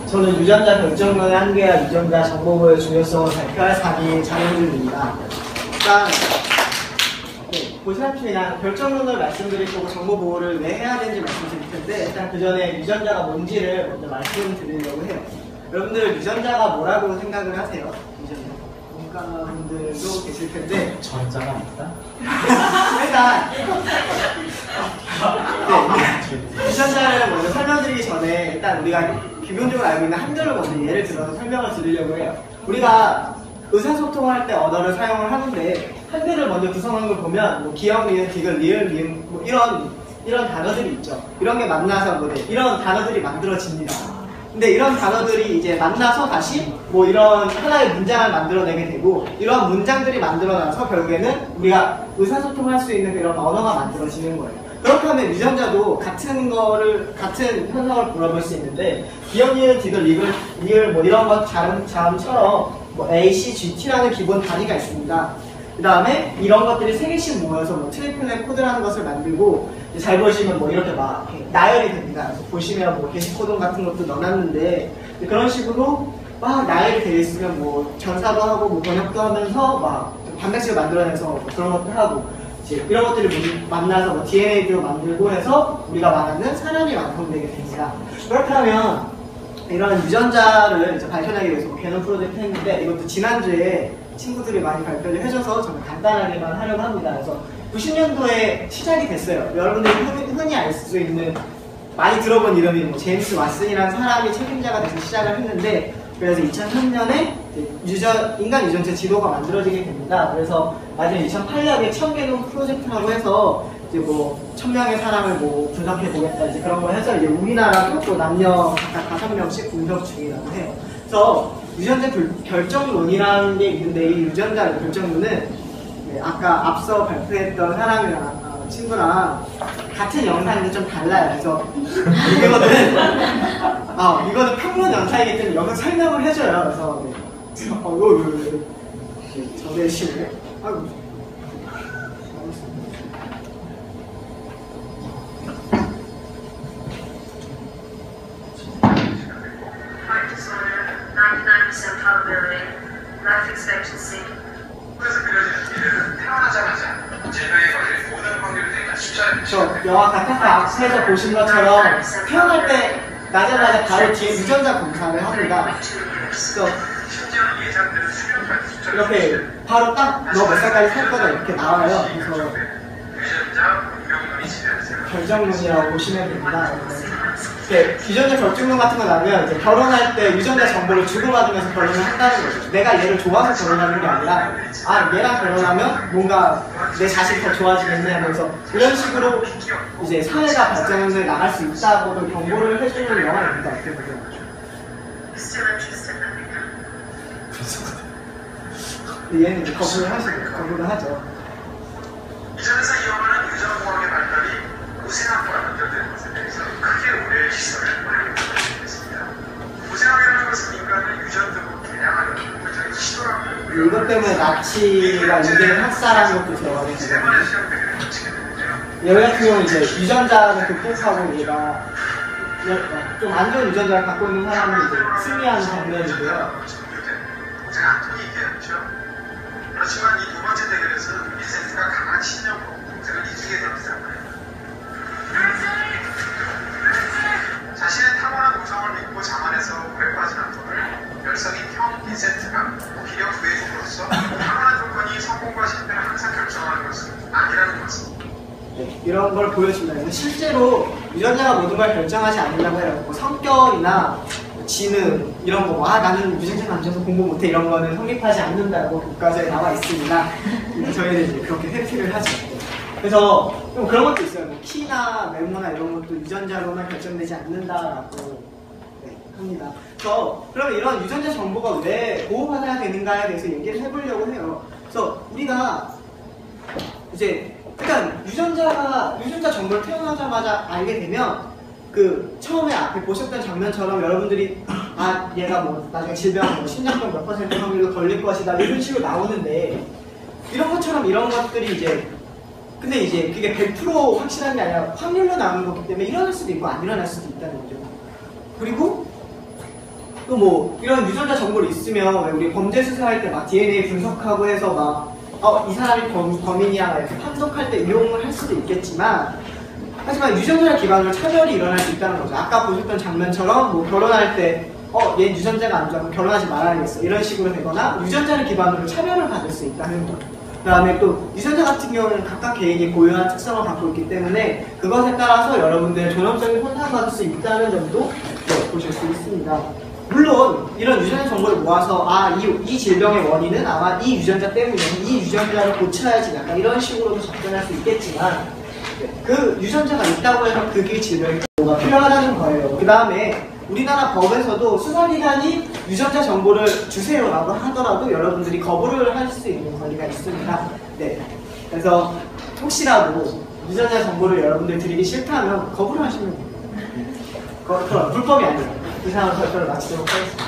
저는 유전자 결정론의 한계와 유전자 정보보호의 중요성을 발표할 4기 장현준입니다. 일단 보시다시피 그냥 결정론을 말씀드릴 거고 정보보호를 왜 해야 되는지 말씀드릴 텐데 일단 그 전에 유전자가 뭔지를 먼저 말씀드리려고 해요. 여러분들 유전자가 뭐라고 생각을 하세요? 유전자. 분들도 계실 텐데 전자가 있다? 일단 유전자를 먼저 설명드리기 전에 일단 우리가 기본적으로 알고 있는 한글을 먼저 예를 들어서 설명을 드리려고 해요. 우리가 의사소통을 할 때 언어를 사용을 하는데 한글을 먼저 구성하는 걸 보면 뭐 기역, 리을, 디귿, 리을, 리음 뭐 이런 단어들이 있죠. 이런 게 만나서 뭐 이런 단어들이 만들어집니다. 근데 이런 단어들이 이제 만나서 다시 뭐 이런 하나의 문장을 만들어내게 되고 이런 문장들이 만들어나서 결국에는 우리가 의사소통을 할 수 있는 이런 언어가 만들어지는 거예요. 그렇다면 유전자도 같은 현상을 물어볼 수 있는데 기역, 리을, 디귿, 리을 뭐 이런 자음처럼 뭐 A, C, G, T라는 기본 단위가 있습니다. 그 다음에 이런 것들이 3개씩 모여서 뭐 트리플렛 코드라는 것을 만들고 잘 보시면 뭐 이렇게 막 나열이 됩니다. 그래서 보시면 뭐 게시코동 같은 것도 넣어놨는데 그런 식으로 막 나열이 되어 있으면 뭐 전사도 하고 뭐 번역도 하면서 막 단백질을 만들어내서 뭐 그런 것도 하고 이제 이런 것들이 만나서 뭐 DNA도 만들고 해서 우리가 말하는 사람이 완성되게 됩니다. 그렇다면 이런 유전자를 이제 발견하기 위해서 개념 프로젝트 했는데 이것도 지난주에 친구들이 많이 발표를 해줘서 저는 간단하게만 하려고 합니다. 그래서 90년도에 시작이 됐어요. 여러분들이 흔히 알 수 있는 많이 들어본 이름이 뭐 제임스 왓슨이라는 사람이 책임자가 돼서 시작을 했는데 그래서 2003년에 인간 유전체 지도가 만들어지게 됩니다. 그래서 나중에 2008년에 1000개놈 프로젝트라고 해서 이제 뭐 1000명의 사람을 뭐 분석해 보겠다 이제 그런 걸 해서 이제 우리나라도 또 남녀 각각 5명씩 분석 중이라고 해요. 그래서 유전자 결정론이라는 게 있는데 이 유전자 결정론은 아까 앞서 발표했던 사람이랑 친구랑 같은 영상인데 좀 달라요. 그래서 이거는 평론 영상이기 때문에 여기서 설명을 해줘요. 그래서 저의 시네. life expectancy. 그래서 그려지는 태어나자마자 질병에 걸릴 모든 확률이 되게 숫자를 저 영화 카타카 앞에서 보신 것처럼 태어날 때 나자마자 바로 뒤에 유전자 검사를 합니다. 그래서 예상되는 수명까지 숫자를 이렇게 바로 딱 너 몇 살까지 살 거다 이렇게 나와요. 그래서 유전자 운명론이 지배하세요. 결정론이라고 보시면 됩니다. 유전자 결정론 같은 거 나면 이제 결혼할 때 유전자 정보를 주고받으면서 결혼을 한다는 거죠. 내가 얘를 좋아서 결혼하는 게 아니라 얘랑 결혼하면 뭔가 내 자식이 더 좋아지겠네 하면서 이런 식으로 이제 사회가 발전해 나갈 수 있다고도 경고를 해주는 영화입니다. 어떻게 보면. 얘는 이제 거부를 하죠. 이전에서 이 영화는 유전공학의 발달이 우생학과라 연결되는 것에 대해서 크게 오해의 시선을 많이 받았습니다. 우생학이라는 것은 인간을 유전적으로 개량하는 굉장히 시도라고 이것 때문에 나치가 인간을 학살하는 것도 들어가게 세 번의 시험들을 거치게 되는데요. 얘 같은 경우는 이제 유전자를 극복하고 얘가 좀 안 좋은 유전자를 갖고 있는 사람은 이제 승리하는 장면인데요. 제가 안토니 얘기했죠. 그렇지만 이 두 번째 대결에서는 빈센트가 강한 신념으로 동생을 이기게 됩니다. 자신의 타고난 우성을 믿고 자만해서 오래 빠진 안토를 열성인 형 빈센트가 기력 부해줌으로써 타고난 조건이 성공과 실패를 항상 결정하는 것은 아니라는 것입니다. 네, 이런 걸 보여줍니다. 실제로 유전자가 모든 걸 결정하지 않는다고 해요. 뭐 성격이나 지능 이런 거, 나는 유전자가 안 좋아서 공부 못해 이런 거는 성립하지 않는다고 교과서에 나와 있습니다. 저희는 이제 그렇게 회피를 하죠. 그래서 좀 그런 것도 있어요. 뭐 키나 외모나 이런 것도 유전자로만 결정되지 않는다라고 합니다. 그러면 이런 유전자 정보가 왜 보호받아야 되는가에 대해서 얘기를 해보려고 해요. 그래서 우리가 이제 일단 유전자 정보를 태어나자마자 알게 되면 처음에 앞에 보셨던 장면처럼 여러분들이 얘가 뭐 나중에 질병 심장병 몇 % 확률로 걸릴 것이다 이런 식으로 나오는데 이런 것처럼 이런 것들이 이제 근데 이제 그게 100% 확실한 게 아니라 확률로 나오는 거기 때문에 일어날 수도 있고 안 일어날 수도 있다는 거죠. 그리고 또 뭐 이런 유전자 정보를 있으면 왜 우리 범죄 수사할 때 막 DNA 분석하고 해서 막 이 사람이 범인이야 막 이렇게 판독할 때 이용을 할 수도 있겠지만, 하지만 유전자를 기반으로 차별이 일어날 수 있다는 거죠. 아까 보셨던 장면처럼 뭐 결혼할 때 얘 유전자가 안 좋아 그럼 결혼하지 말아야겠어 이런 식으로 되거나 유전자를 기반으로 차별을 받을 수 있다는 거. 그 다음에 또 유전자 같은 경우는 각각 개인이 고유한 특성을 갖고 있기 때문에 그것에 따라서 여러분들의 존엄성이 손상받을 수 있다는 점도 보실 수 있습니다. 물론 이런 유전자 정보를 모아서 이 질병의 원인은 아마 이 유전자 때문에 이 유전자를 고쳐야지 약간 이런 식으로도 접근할 수 있겠지만, 그 유전자가 있다고 해서 그게 질병이 뭐가 필요하다는 거예요. 그 다음에 우리나라 법에서도 수사기관이 유전자 정보를 주세요라고 하더라도 여러분들이 거부를 할 수 있는 권리가 있습니다. 네. 그래서 혹시라도 유전자 정보를 여러분들 드리기 싫다면 거부를 하시면 됩니다. 그건 불법이 아니에요. 이상한 발표를 마치도록 하겠습니다.